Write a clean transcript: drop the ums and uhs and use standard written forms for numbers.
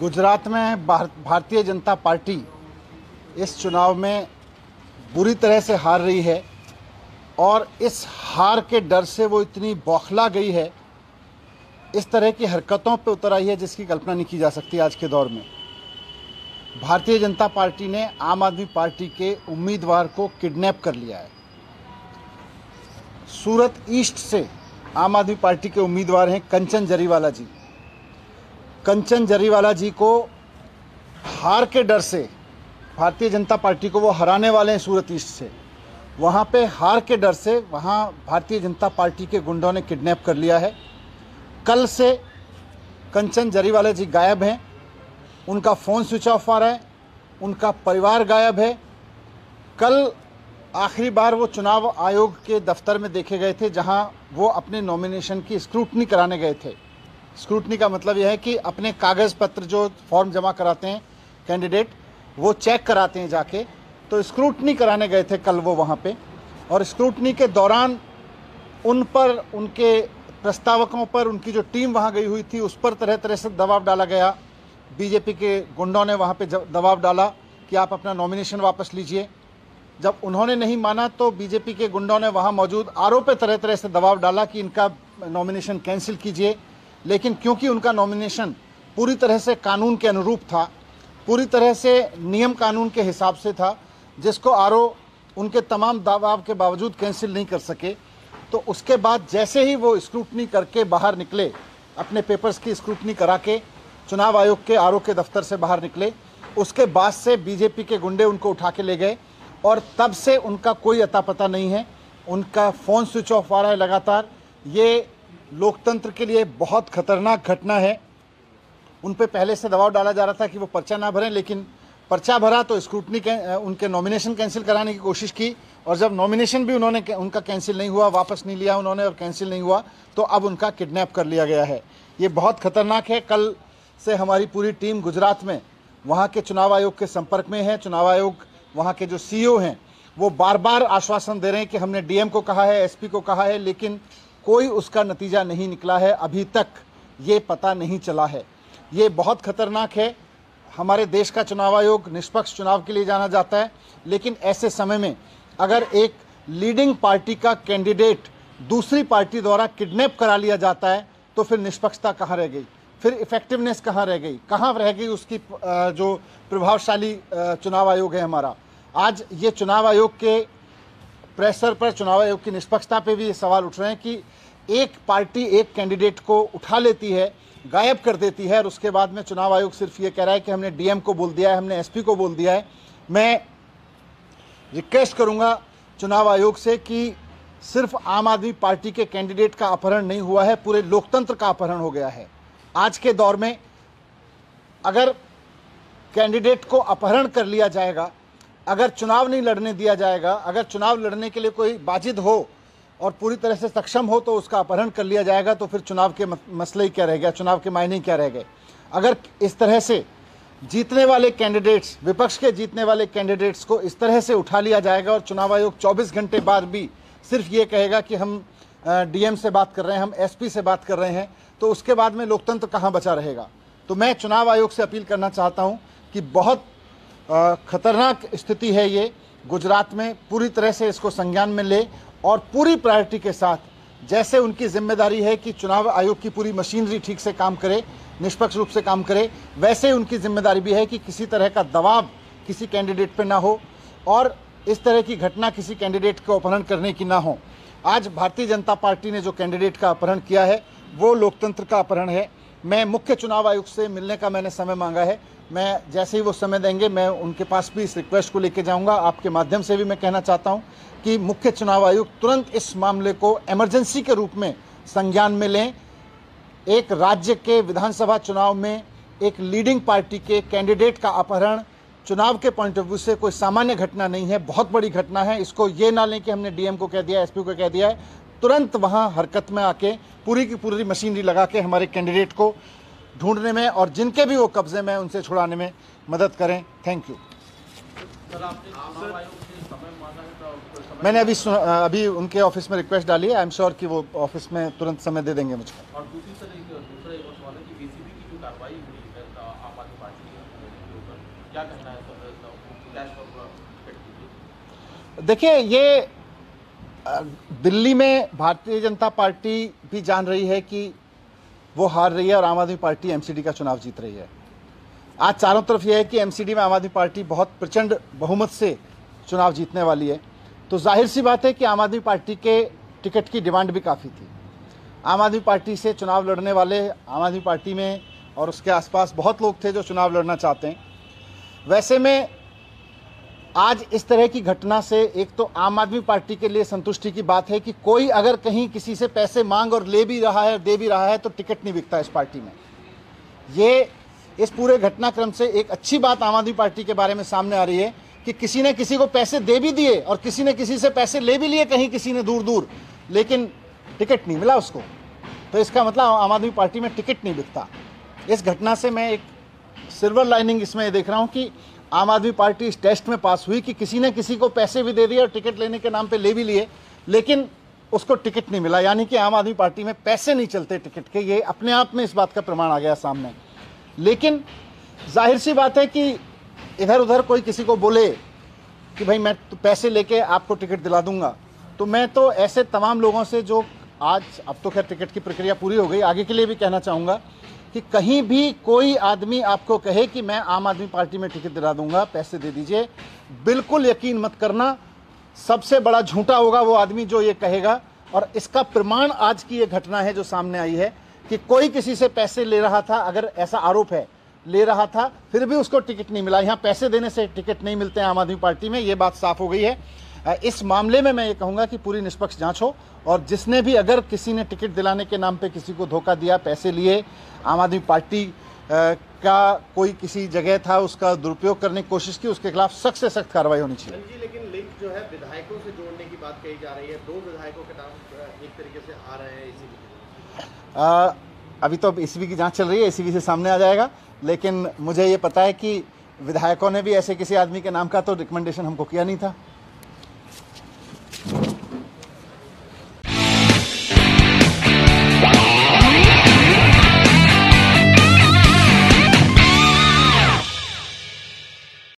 गुजरात में भारतीय जनता पार्टी इस चुनाव में बुरी तरह से हार रही है और इस हार के डर से वो इतनी बौखला गई है, इस तरह की हरकतों पे उतर आई है जिसकी कल्पना नहीं की जा सकती। आज के दौर में भारतीय जनता पार्टी ने आम आदमी पार्टी के उम्मीदवार को किडनैप कर लिया है। सूरत ईस्ट से आम आदमी पार्टी के उम्मीदवार हैं कंचन जरीवाला जी। कंचन जरीवाला जी को हार के डर से भारतीय जनता पार्टी को वो हराने वाले हैं सूरत ईस्ट से, वहाँ पे हार के डर से वहाँ भारतीय जनता पार्टी के गुंडों ने किडनैप कर लिया है। कल से कंचन जरीवाला जी गायब हैं, उनका फ़ोन स्विच ऑफ आ रहा है, उनका परिवार गायब है। कल आखिरी बार वो चुनाव आयोग के दफ्तर में देखे गए थे जहां वो अपने नॉमिनेशन की स्क्रूटनी कराने गए थे। स्क्रूटनी का मतलब यह है कि अपने कागज़ पत्र जो फॉर्म जमा कराते हैं कैंडिडेट, वो चेक कराते हैं जाके, तो स्क्रूटनी कराने गए थे कल वो वहाँ पे। और स्क्रूटनी के दौरान उन पर, उनके प्रस्तावकों पर, उनकी जो टीम वहाँ गई हुई थी उस पर तरह तरह से दबाव डाला गया। बीजेपी के गुंडों ने वहाँ पे दबाव डाला कि आप अपना नॉमिनेशन वापस लीजिए। जब उन्होंने नहीं माना तो बीजेपी के गुंडों ने वहाँ मौजूद आरओ पे तरह तरह से दबाव डाला कि इनका नॉमिनेशन कैंसिल कीजिए। लेकिन क्योंकि उनका नॉमिनेशन पूरी तरह से कानून के अनुरूप था, पूरी तरह से नियम कानून के हिसाब से था, जिसको आरओ उनके तमाम दबाव के बावजूद कैंसिल नहीं कर सके, तो उसके बाद जैसे ही वो स्क्रूटनी करके बाहर निकले, अपने पेपर्स की स्क्रूटनी करा के चुनाव आयोग के आरओ के दफ्तर से बाहर निकले, उसके बाद से बीजेपी के गुंडे उनको उठा के ले गए और तब से उनका कोई अता पता नहीं है। उनका फ़ोन स्विच ऑफ आ रहा है लगातार। ये लोकतंत्र के लिए बहुत खतरनाक घटना है। उन पे पहले से दबाव डाला जा रहा था कि वो पर्चा ना भरें, लेकिन पर्चा भरा तो स्क्रूटनी उनके नॉमिनेशन कैंसिल कराने की कोशिश की, और जब नॉमिनेशन भी उनका कैंसिल नहीं हुआ, वापस नहीं लिया उन्होंने और कैंसिल नहीं हुआ, तो अब उनका किडनैप कर लिया गया है। ये बहुत खतरनाक है। कल से हमारी पूरी टीम गुजरात में वहाँ के चुनाव आयोग के संपर्क में है। चुनाव आयोग वहाँ के जो सीईओ हैं वो बार बार आश्वासन दे रहे हैं कि हमने डीएम को कहा है, एसपी को कहा है, लेकिन कोई उसका नतीजा नहीं निकला है। अभी तक ये पता नहीं चला है। ये बहुत खतरनाक है। हमारे देश का चुनाव आयोग निष्पक्ष चुनाव के लिए जाना जाता है, लेकिन ऐसे समय में अगर एक लीडिंग पार्टी का कैंडिडेट दूसरी पार्टी द्वारा किडनैप करा लिया जाता है तो फिर निष्पक्षता कहाँ रह गई, फिर इफेक्टिवनेस कहाँ रह गई, कहाँ रह गई उसकी जो प्रभावशाली चुनाव आयोग है हमारा। आज ये चुनाव आयोग के प्रेशर पर, चुनाव आयोग की निष्पक्षता पे भी ये सवाल उठ रहे हैं कि एक पार्टी एक कैंडिडेट को उठा लेती है, गायब कर देती है, और उसके बाद में चुनाव आयोग सिर्फ ये कह रहा है कि हमने डीएम को बोल दिया है, हमने एसपी को बोल दिया है। मैं रिक्वेस्ट करूंगा चुनाव आयोग से कि सिर्फ आम आदमी पार्टी के कैंडिडेट का अपहरण नहीं हुआ है, पूरे लोकतंत्र का अपहरण हो गया है। आज के दौर में अगर कैंडिडेट को अपहरण कर लिया जाएगा, अगर चुनाव नहीं लड़ने दिया जाएगा, अगर चुनाव लड़ने के लिए कोई बाजिद हो और पूरी तरह से सक्षम हो तो उसका अपहरण कर लिया जाएगा, तो फिर चुनाव के मसले ही क्या रह गया, चुनाव के मायने क्या रह गए। अगर इस तरह से जीतने वाले कैंडिडेट्स, विपक्ष के जीतने वाले कैंडिडेट्स को इस तरह से उठा लिया जाएगा और चुनाव आयोग 24 घंटे बाद भी सिर्फ ये कहेगा कि हम डीएम से बात कर रहे हैं, हम एसपी से बात कर रहे हैं, तो उसके बाद में लोकतंत्र कहाँ बचा रहेगा। तो मैं चुनाव आयोग से अपील करना चाहता हूँ कि बहुत खतरनाक स्थिति है ये गुजरात में, पूरी तरह से इसको संज्ञान में ले और पूरी प्रायोरिटी के साथ, जैसे उनकी जिम्मेदारी है कि चुनाव आयोग की पूरी मशीनरी ठीक से काम करे, निष्पक्ष रूप से काम करे, वैसे उनकी जिम्मेदारी भी है कि किसी तरह का दबाव किसी कैंडिडेट पे ना हो और इस तरह की घटना किसी कैंडिडेट को अपहरण करने की ना हो। आज भारतीय जनता पार्टी ने जो कैंडिडेट का अपहरण किया है वो लोकतंत्र का अपहरण है। मैं मुख्य चुनाव आयुक्त से मिलने का मैंने समय मांगा है। मैं जैसे ही वो समय देंगे मैं उनके पास भी इस रिक्वेस्ट को लेके जाऊंगा। आपके माध्यम से भी मैं कहना चाहता हूं कि मुख्य चुनाव आयुक्त तुरंत इस मामले को इमरजेंसी के रूप में संज्ञान में लें। एक राज्य के विधानसभा चुनाव में एक लीडिंग पार्टी के कैंडिडेट का अपहरण चुनाव के पॉइंट ऑफ व्यू से कोई सामान्य घटना नहीं है, बहुत बड़ी घटना है। इसको ये ना लें कि हमने डीएम को कह दिया, एसपी को कह दिया है। तुरंत वहाँ हरकत में आके पूरी की पूरी मशीनरी लगा के हमारे कैंडिडेट को ढूंढने में और जिनके भी वो कब्जे में उनसे छुड़ाने में मदद करें। Thank you. मैंने अभी उनके ऑफिस में रिक्वेस्ट डाली है। आई एम श्योर कि वो ऑफिस में तुरंत समय दे देंगे मुझको। और दूसरी तरह दूसरा एक सवाल है कि बीसीबी की जो कार्रवाई हुई है आम आदमी क्या कहना है कैश फॉर टिकट? देखिए, ये दिल्ली में भारतीय जनता पार्टी भी जान रही है कि वो हार रही है और आम आदमी पार्टी एमसीडी का चुनाव जीत रही है। आज चारों तरफ यह है कि एमसीडी में आम आदमी पार्टी बहुत प्रचंड बहुमत से चुनाव जीतने वाली है। तो जाहिर सी बात है कि आम आदमी पार्टी के टिकट की डिमांड भी काफ़ी थी। आम आदमी पार्टी से चुनाव लड़ने वाले आम आदमी पार्टी में और उसके आसपास बहुत लोग थे जो चुनाव लड़ना चाहते हैं। वैसे में आज इस तरह की घटना से एक तो आम आदमी पार्टी के लिए संतुष्टि की बात है कि कोई अगर कहीं किसी से पैसे मांग और ले भी रहा है और दे भी रहा है तो टिकट नहीं बिकता इस पार्टी में। ये इस पूरे घटनाक्रम से एक अच्छी बात आम आदमी पार्टी के बारे में सामने आ रही है कि किसी ने किसी को पैसे दे भी दिए और किसी ने किसी से पैसे ले भी लिए, कहीं किसी ने दूर दूर, लेकिन टिकट नहीं मिला उसको। तो इसका मतलब आम आदमी पार्टी में टिकट नहीं बिकता। इस घटना से मैं एक सिल्वर लाइनिंग इसमें देख रहा हूं कि आम आदमी पार्टी इस टेस्ट में पास हुई कि किसी ने किसी को पैसे भी दे दिए और टिकट लेने के नाम पे ले भी लिए, लेकिन उसको टिकट नहीं मिला। यानी कि आम आदमी पार्टी में पैसे नहीं चलते टिकट के। ये अपने आप में इस बात का प्रमाण आ गया सामने। लेकिन जाहिर सी बात है कि इधर उधर कोई किसी को बोले कि भाई मैं तो पैसे लेके आपको टिकट दिला दूंगा, तो मैं तो ऐसे तमाम लोगों से जो आज, अब तो खैर टिकट की प्रक्रिया पूरी हो गई, आगे के लिए भी कहना चाहूँगा कि कहीं भी कोई आदमी आपको कहे कि मैं आम आदमी पार्टी में टिकट दिला दूंगा, पैसे दे दीजिए, बिल्कुल यकीन मत करना। सबसे बड़ा झूठा होगा वो आदमी जो ये कहेगा। और इसका प्रमाण आज की ये घटना है जो सामने आई है कि कोई किसी से पैसे ले रहा था, अगर ऐसा आरोप है, ले रहा था, फिर भी उसको टिकट नहीं मिला। यहाँ पैसे देने से टिकट नहीं मिलते हैं आम आदमी पार्टी में, ये बात साफ हो गई है। इस मामले में मैं ये कहूँगा कि पूरी निष्पक्ष जांच हो और जिसने भी, अगर किसी ने टिकट दिलाने के नाम पे किसी को धोखा दिया, पैसे लिए, आम आदमी पार्टी का कोई किसी जगह था, उसका दुरुपयोग करने की कोशिश की, उसके खिलाफ सख्त से सख्त कार्रवाई होनी चाहिए। जी, लेकिन लिंक जो है विधायकों से जोड़ने की बात कही जा रही है। 2 विधायकों के नाम एक तरीके से आ रहे हैं इसी। अभी तो ईसीबी की जांच चल रही है, ईसीबी से सामने आ जाएगा। लेकिन मुझे ये पता है कि विधायकों ने भी ऐसे किसी आदमी के नाम का तो रिकमेंडेशन हमको किया नहीं था।